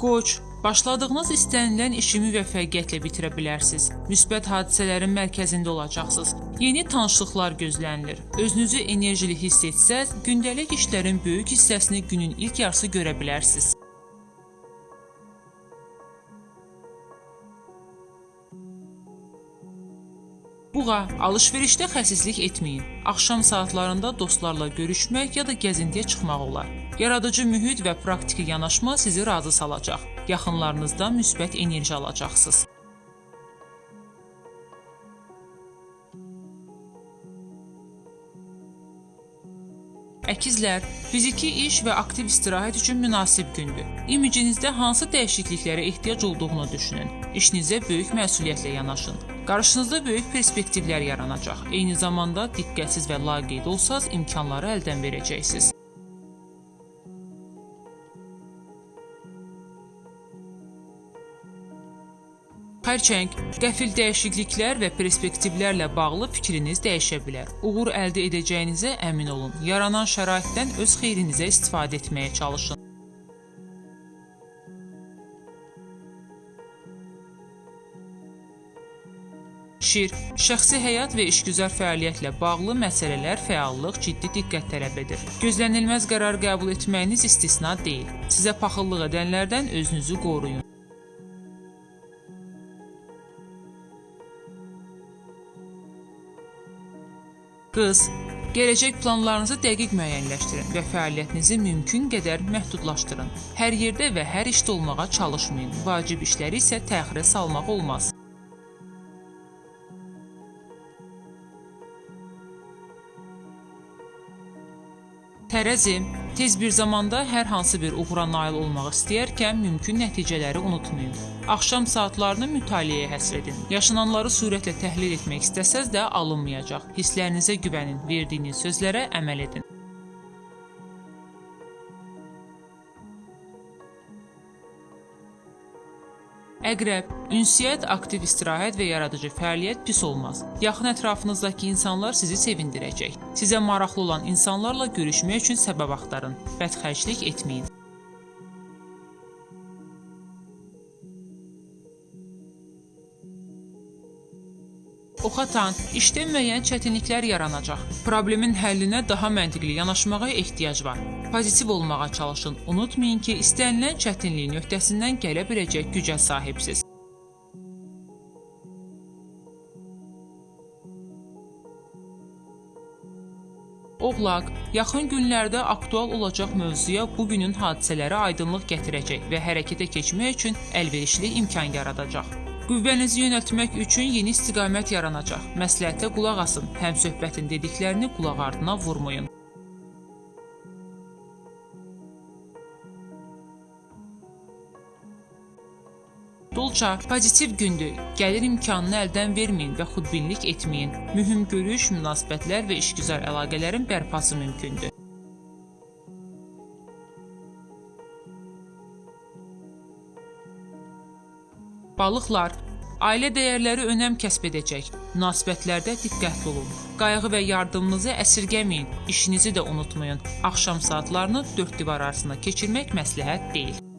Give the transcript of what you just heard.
Qoç, başladığınız istənilən işi müvəffəqiyyətlə bitirə bilərsiniz. Müsbət hadisələrin mərkəzində olacaqsınız. Yeni tanışlıqlar gözlənilir. Özünüzü enerjili hiss etsəz, gündəlik işlərin böyük hissəsini günün ilk yarısı görə bilərsiniz. Buğa, alış-verişdə xəsislik etməyin. Axşam saatlarında dostlarla görüşmək ya da gəzintiyə çıxmaq olar. Yaradıcı mühit və praktiki yanaşma sizi razı salacaq. Yaxınlarınızdan müsbət enerji alacaqsınız. Əkizlər, fiziki iş və aktiv istirahət üçün münasib gündür. İmicinizdə hansı dəyişikliklərə ehtiyac olduğunu düşünün. İşinizə böyük məsuliyyətlə yanaşın. Qarşınızda böyük perspektivlər yaranacaq. Eyni zamanda diqqətsiz və laqeyd olsaz, imkanları əldən verəcəksiniz. Xərçəng, qəfil dəyişikliklər və perspektivlərlə bağlı fikriniz dəyişə bilər. Uğur əldə edəcəyinizə əmin olun. Yaranan şəraitdən öz xeyrinizə istifadə etməyə çalışın. Şir, şəxsi həyat və işgüzar fəaliyyətlə bağlı məsələlər fəallıq, ciddi diqqət tələb edir. Gözlənilməz qərar qəbul etməyiniz istisna deyil. Sizə paxıllıq edənlərdən özünüzü qoruyun. Qız, gələcək planlarınızı dəqiq müəyyənləşdirin və fəaliyyətinizi mümkün qədər məhdudlaşdırın. Hər yerdə və hər işdə olmağa çalışmayın. Vacib işləri isə təxirə salmaq olmaz. Tərəzi, tez bir zamanda hər hansı bir uğura nail olmaq istəyərkən mümkün nəticələri unutmayın. Axşam saatlarını mütaliəyə həsr edin. Yaşananları sürətlə təhlil etmək istəsəz də alınmayacaq. Hisslərinizə güvənin, verdiyiniz sözlərə əməl edin. Əqrəb, ünsiyyət, aktiv istirahət və yaradıcı fəaliyyət pis olmaz. Yaxın ətrafınızdakı insanlar sizi sevindirəcək. Sizə maraqlı olan insanlarla görüşmək üçün səbəb axtarın. Bədxərclik etməyin. Oxatan, işdə müəyyən çətinliklər yaranacaq. Problemin həllinə daha məntiqli yanaşmağa ehtiyac var. Pozitiv olmağa çalışın. Unutmayın ki, istənilən çətinliyin öhdəsindən gələ biləcək gücə sahibsiz. Oğlaq, yaxın günlərdə aktual olacaq mövzuya bugünün hadisələri aydınlıq gətirəcək və hərəkətə keçmək üçün əlverişli imkan yaradacaq. Qüvvənizi yönəltmək üçün yeni istiqamət yaranacaq. Məsləhətə qulaq asın, həmsöhbətin dediklərini qulaq ardına vurmayın. Dolça, pozitiv gündür. Gəlir imkanını əldən verməyin və xudbinlik etməyin. Mühüm görüş, münasibətlər və işgüzar əlaqələrin bərpası mümkündür. Balıqlar, ailə dəyərləri önəm kəsb edəcək. Münasibətlərdə diqqətli olun. Qayğı və yardımınızı əsirgəməyin. İşinizi də unutmayın. Axşam saatlarını dörd divar arasında keçirmək məsləhət deyil.